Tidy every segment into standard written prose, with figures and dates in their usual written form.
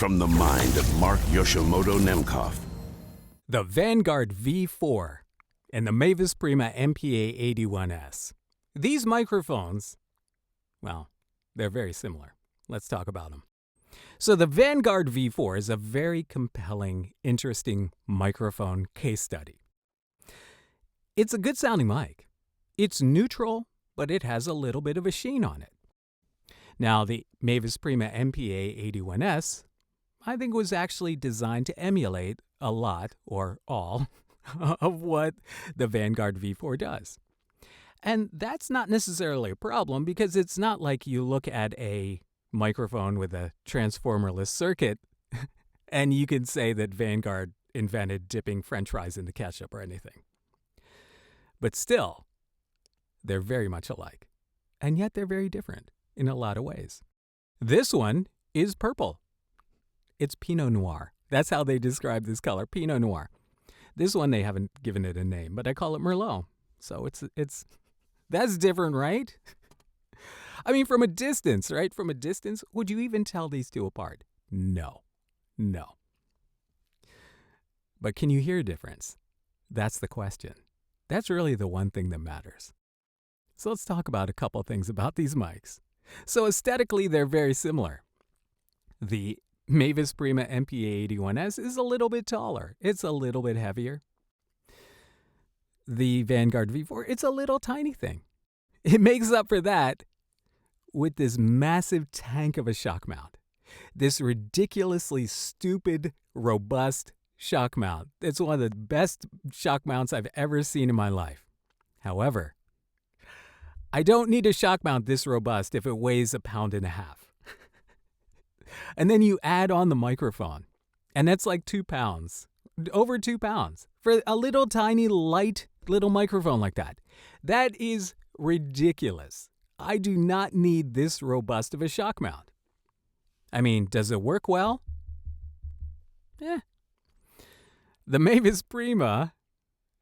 From the mind of Mark Yoshimoto Nemkov. The Vanguard V4 and the Mavis Prima MPA-81s. These microphones, well, they're very similar. Let's talk about them. So the Vanguard V4 is a very compelling, interesting microphone case study. It's a good sounding mic. It's neutral, but it has a little bit of a sheen on it. Now, the Mavis Prima MPA-81s, I think, was actually designed to emulate a lot, or all, of what the Vanguard V4 does. And that's not necessarily a problem, because it's not like you look at a microphone with a transformerless circuit and you can say that Vanguard invented dipping French fries into ketchup or anything. But still, they're very much alike. And yet they're very different in a lot of ways. This one is purple. It's Pinot Noir. That's how they describe this color, Pinot Noir. This one, they haven't given it a name, but I call it Merlot. So that's different, right? I mean, from a distance, right? From a distance, would you even tell these two apart? No. But can you hear a difference? That's the question. That's really the one thing that matters. So let's talk about a couple things about these mics. So aesthetically, they're very similar. The Mavis Prima MPA-81s is a little bit taller. It's a little bit heavier. The Vanguard V4, it's a little tiny thing. It makes up for that with this massive tank of a shock mount. This ridiculously stupid, robust shock mount. It's one of the best shock mounts I've ever seen in my life. However, I don't need a shock mount this robust if it weighs 1.5 pounds. And then you add on the microphone, and that's like 2 pounds, over 2 pounds, for a little tiny, light little microphone like that. That is ridiculous. I do not need this robust of a shock mount. I mean, does it work well? The Mavis Prima,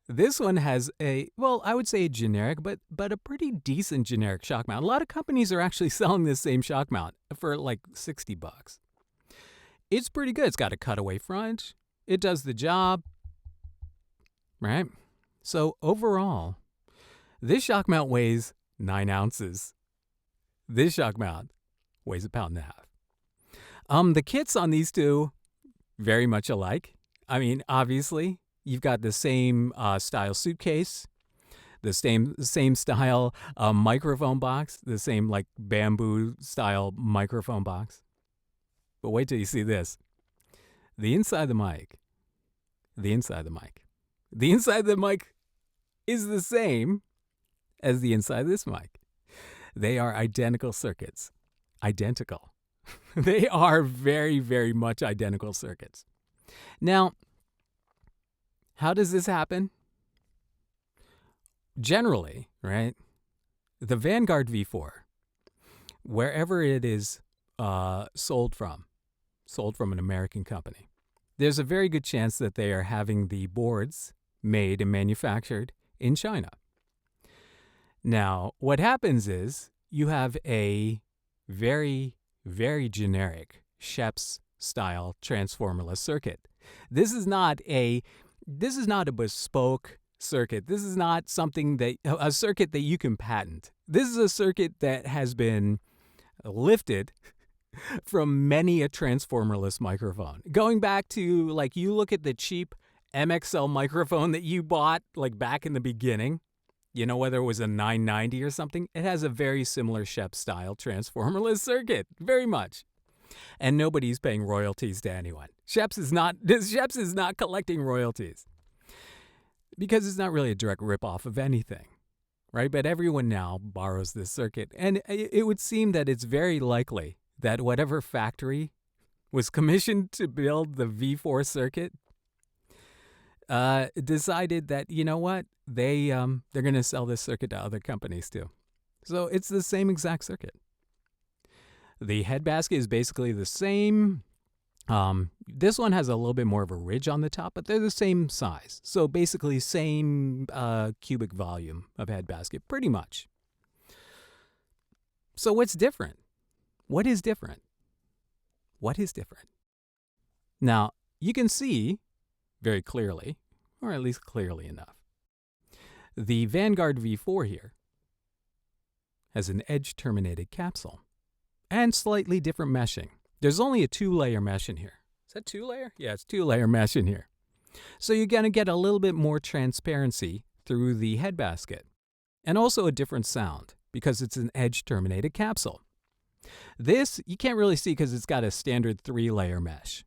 this one has I would say a generic, but a pretty decent generic shock mount. A lot of companies are actually selling this same shock mount for like $60. It's pretty good. It's got a cutaway front. It does the job, right? So overall, this shock mount weighs 9 ounces. This shock mount weighs 1.5 pounds. The kits on these two, very much alike. I mean, obviously, you've got the same style suitcase, the same style microphone box, the same like bamboo style microphone box. But wait till you see this. The inside of the mic is the same as the inside of this mic. They are identical circuits. Identical. They are very, very much identical circuits. Now, how does this happen? Generally, right, the Vanguard V4, wherever it is sold from an American company, there's a very good chance that they are having the boards made and manufactured in China. Now, what happens is you have a very, very generic Schoeps-style transformerless circuit. This is not a bespoke circuit. This is not a circuit that you can patent. This is a circuit that has been lifted from many a transformerless microphone. Going back to, like, you look at the cheap MXL microphone that you bought, like, back in the beginning, you know, whether it was a 990 or something, it has a very similar Schoeps-style transformerless circuit, very much. And nobody's paying royalties to anyone. Schoeps is not collecting royalties because it's not really a direct ripoff of anything, right? But everyone now borrows this circuit. And it would seem that it's very likely that whatever factory was commissioned to build the V4 circuit decided that, you know what, they're going to sell this circuit to other companies too. So it's the same exact circuit. The head basket is basically the same. This one has a little bit more of a ridge on the top, but they're the same size. So basically same cubic volume of head basket, pretty much. So what's different? What is different? Now, you can see very clearly, or at least clearly enough, the Vanguard V4 here has an edge-terminated capsule and slightly different meshing. There's only a 2-layer mesh in here. Is that 2-layer? Yeah, it's 2-layer mesh in here. So you're going to get a little bit more transparency through the head basket, and also a different sound because it's an edge-terminated capsule. This, you can't really see because it's got a standard 3-layer mesh.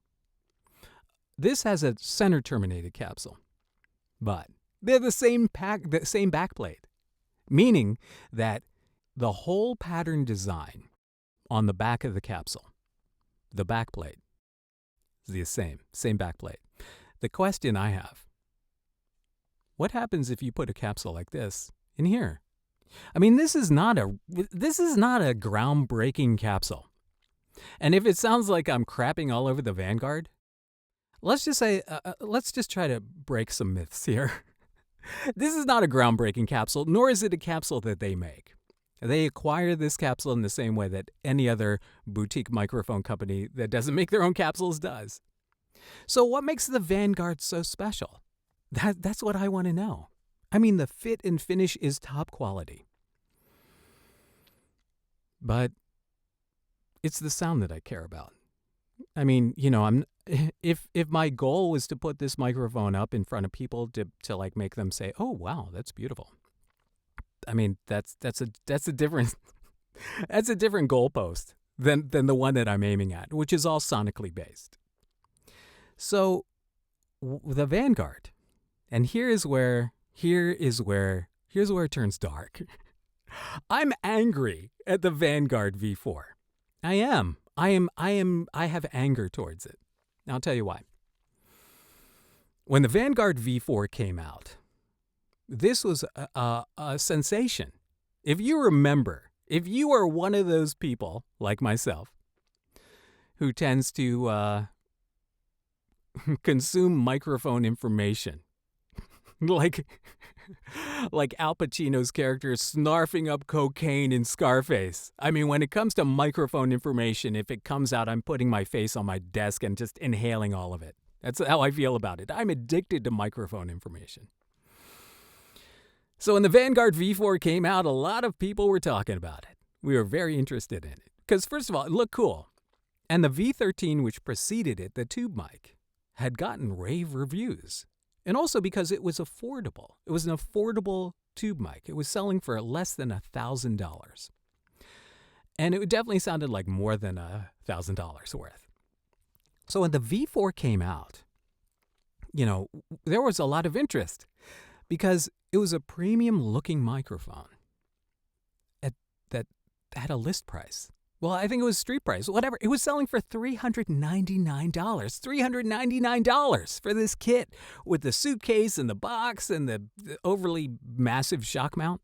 This has a center-terminated capsule, but they're the same backplate, meaning that the whole pattern design on the back of the capsule, the backplate, is the same backplate. The question I have, what happens if you put a capsule like this in here? I mean, this is not a groundbreaking capsule. And if it sounds like I'm crapping all over the Vanguard, let's just try to break some myths here. This is not a groundbreaking capsule, nor is it a capsule that they make. They acquire this capsule in the same way that any other boutique microphone company that doesn't make their own capsules does. So what makes the Vanguard so special? That's what I want to know. I mean, the fit and finish is top quality. But it's the sound that I care about. I mean, you know, if my goal was to put this microphone up in front of people to like make them say, "Oh, wow, that's beautiful." I mean, that's a different that's a different goalpost than the one that I'm aiming at, which is all sonically based. So the Vanguard, and here's where it turns dark. I'm angry at the Vanguard V4. I have anger towards it. Now I'll tell you why. When the Vanguard V4 came out, this was a sensation. If you remember, if you are one of those people like myself who tends to consume microphone information, like Al Pacino's character snarfing up cocaine in Scarface. I mean, when it comes to microphone information, if it comes out, I'm putting my face on my desk and just inhaling all of it. That's how I feel about it. I'm addicted to microphone information. So when the Vanguard V4 came out, a lot of people were talking about it. We were very interested in it. Because first of all, it looked cool. And the V13, which preceded it, the tube mic, had gotten rave reviews. And also because it was affordable. It was an affordable tube mic. It was selling for less than $1,000. And it definitely sounded like more than $1,000 worth. So when the V4 came out, you know, there was a lot of interest because it was a premium-looking microphone that had a list price. Well, I think it was street price, whatever. It was selling for $399. $399 for this kit with the suitcase and the box and the overly massive shock mount.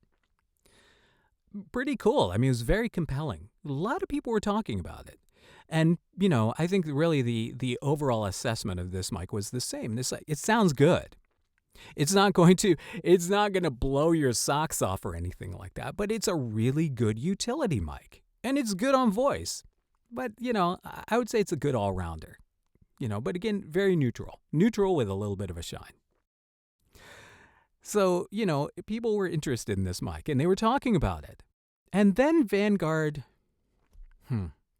Pretty cool. I mean, it was very compelling. A lot of people were talking about it. And, you know, I think really the overall assessment of this mic was the same. It sounds good. It's not going to blow your socks off or anything like that, but it's a really good utility mic. And it's good on voice. But, you know, I would say it's a good all-rounder. You know, but again, very neutral. Neutral with a little bit of a shine. So, you know, people were interested in this mic, and they were talking about it. And then Vanguard,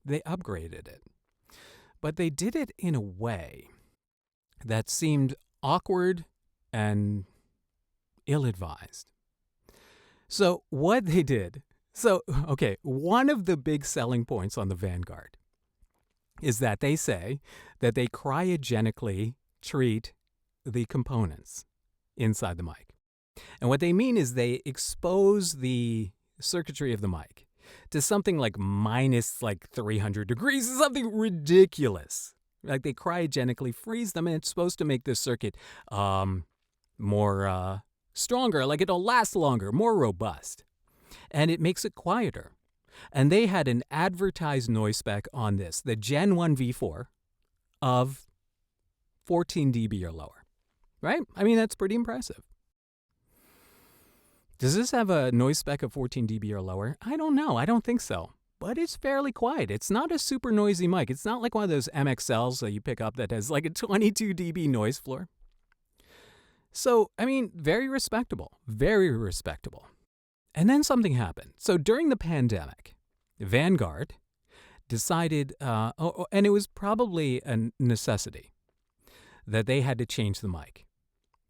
they upgraded it. But they did it in a way that seemed awkward and ill-advised. So what they did, one of the big selling points on the Vanguard is that they say that they cryogenically treat the components inside the mic. And what they mean is they expose the circuitry of the mic to something like minus 300 degrees, something ridiculous. Like they cryogenically freeze them, and it's supposed to make the circuit more stronger, like it'll last longer, more robust. And it makes it quieter. And they had an advertised noise spec on this, the Gen 1 V4, of 14 dB or lower, right? I mean, that's pretty impressive. Does this have a noise spec of 14 dB or lower? I don't know. I don't think so. but it's fairly quiet. It's not a super noisy mic. It's not like one of those MXLs that you pick up that has like a 22 dB noise floor. So, I mean, very respectable. Very respectable. And then something happened. So during the pandemic, Vanguard decided, and it was probably a necessity, that they had to change the mic.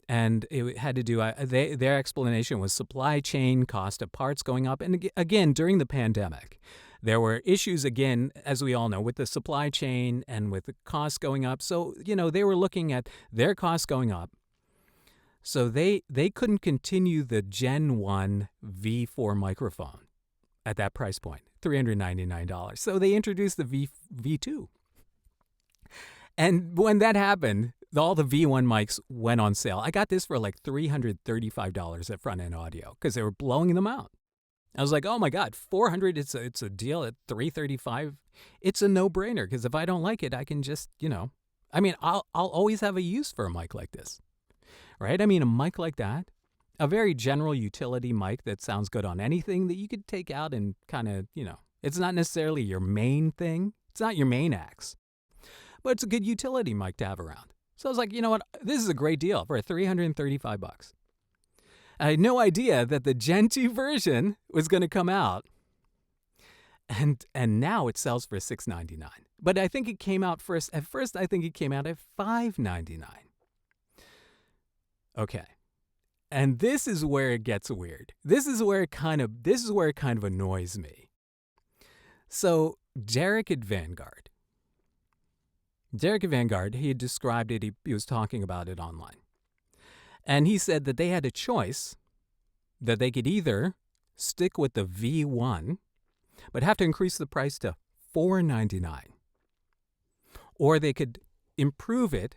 And it had to do, their explanation was supply chain, cost of parts going up. And again, during the pandemic, there were issues, again, as we all know, with the supply chain and with the costs going up. So, they were looking at their costs going up. So they couldn't continue the Gen 1 V4 microphone at that price point, $399. So they introduced the V2. And when that happened, all the V1 mics went on sale. I got this for like $335 at Front End Audio because they were blowing them out. I was like, oh my God, $400, it's a deal at $335. It's a no-brainer because if I don't like it, I can just, I'll always have a use for a mic like this, right? I mean, a mic like that, a very general utility mic that sounds good on anything that you could take out and kind of, it's not necessarily your main thing. It's not your main axe, but it's a good utility mic to have around. So I was like, you know what? This is a great deal for $335. I had no idea that the Gen 2 version was going to come out, and now it sells for $699. But I think it came out first. At first, I think it came out at $599. Okay, and this is where it gets weird. This is where it kind of annoys me. So Derek at Vanguard, he had described it. He was talking about it online. And he said that they had a choice that they could either stick with the V1, but have to increase the price to $499, or they could improve it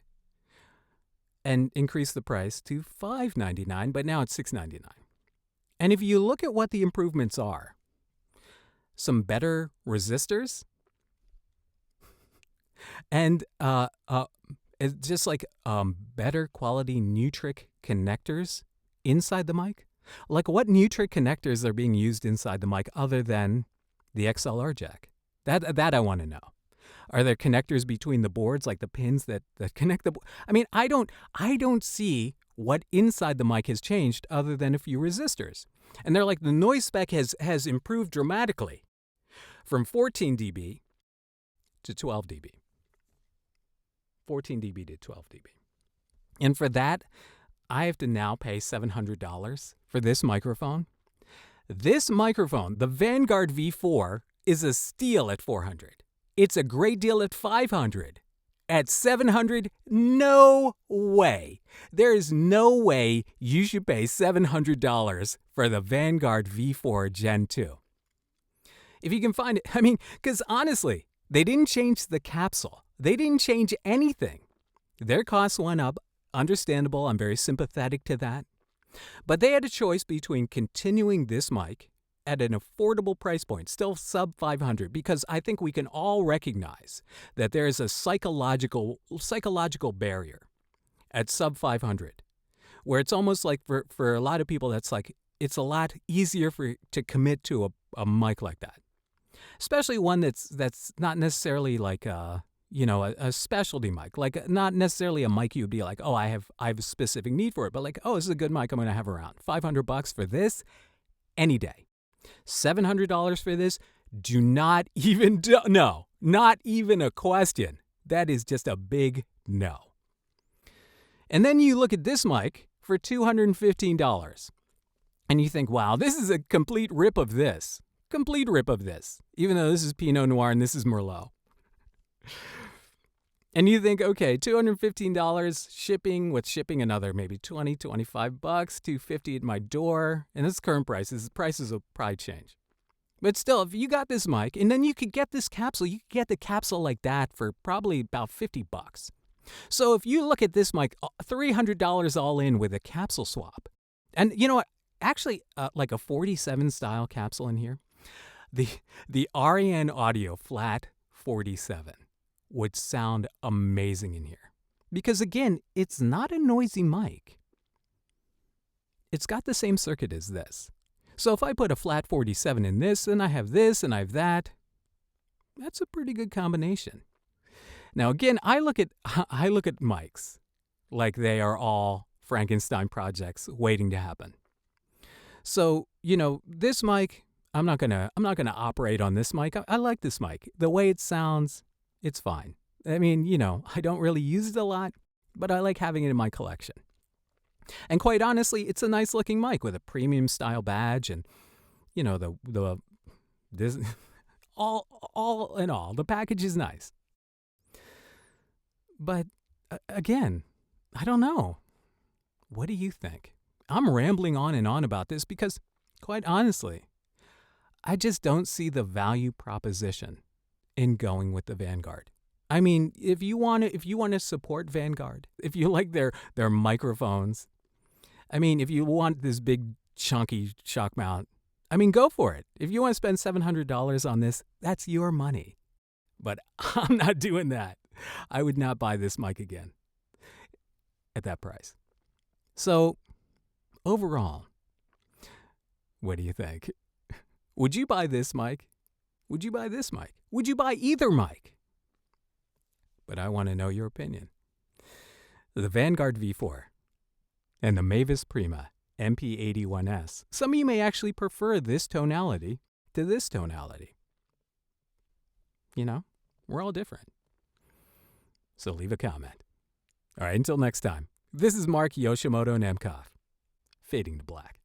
and increase the price to $599, but now it's $699. And if you look at what the improvements are, some better resistors, and it's just like better quality Nutric connectors inside the mic. Like, what Nutric connectors are being used inside the mic other than the XLR jack? That I want to know. Are there connectors between the boards, like the pins that connect the? I mean, I don't see what inside the mic has changed other than a few resistors. And they're like, the noise spec has improved dramatically from 14 dB to 12 dB. 14 dB to 12 dB. And for that, I have to now pay $700 for this microphone. This microphone, the Vanguard V4, is a steal at $400. It's a great deal at $500. At $700, no way. There is no way you should pay $700 for the Vanguard V4 Gen 2. If you can find it, because honestly, they didn't change the capsule. They didn't change anything. Their costs went up. Understandable. I'm very sympathetic to that. But they had a choice between continuing this mic at an affordable price point, still sub $500, because I think we can all recognize that there is a psychological barrier at sub $500, where it's almost like for a lot of people, that's like, it's a lot easier to commit to a mic like that, especially one that's not necessarily like a specialty mic, like not necessarily a mic you'd be like, oh, I have a specific need for it, but like, oh, this is a good mic I'm going to have around. $500 for this, any day. $700 for this, not even a question. That is just a big no. And then you look at this mic for $215, and you think, wow, this is a complete rip of this, even though this is Pinot Noir and this is Merlot. And you think, okay, $215 shipping, with shipping another maybe $20, $25, $250 at my door. And this current prices will probably change. But still, if you got this mic, and then you could get this capsule, you could get the capsule like that for probably about $50. So if you look at this mic, $300 all in with a capsule swap. And you know what? Actually, like a 47 style capsule in here, the REN Audio Flat 47 would sound amazing in here. Because again, it's not a noisy mic. It's got the same circuit as this. So if I put a flat 47 in this, and I have this, and I have that, That's a pretty good combination. Now again, I look at mics like they are all Frankenstein projects waiting to happen. So, this mic, I'm not gonna operate on this mic. I like this mic. The way it sounds, it's fine. I mean, I don't really use it a lot, but I like having it in my collection. And quite honestly, it's a nice looking mic with a premium style badge, and this all in all, the package is nice. But again, I don't know. What do you think? I'm rambling on and on about this because, quite honestly, I just don't see the value proposition in going with the Vanguard. I mean, if you want to support Vanguard, if you like their microphones, I mean, if you want this big chunky shock mount, I mean, go for it. If you want to spend $700 on this, that's your money. But I'm not doing that. I would not buy this mic again at that price. So, overall, what do you think? Would you buy this mic? Would you buy this mic? Would you buy either mic? But I want to know your opinion. The Vanguard V4 and the Mavis Prima MPA-81s. Some of you may actually prefer this tonality to this tonality. We're all different. So leave a comment. All right, until next time. This is Mark Yoshimoto Nemkov, fading to black.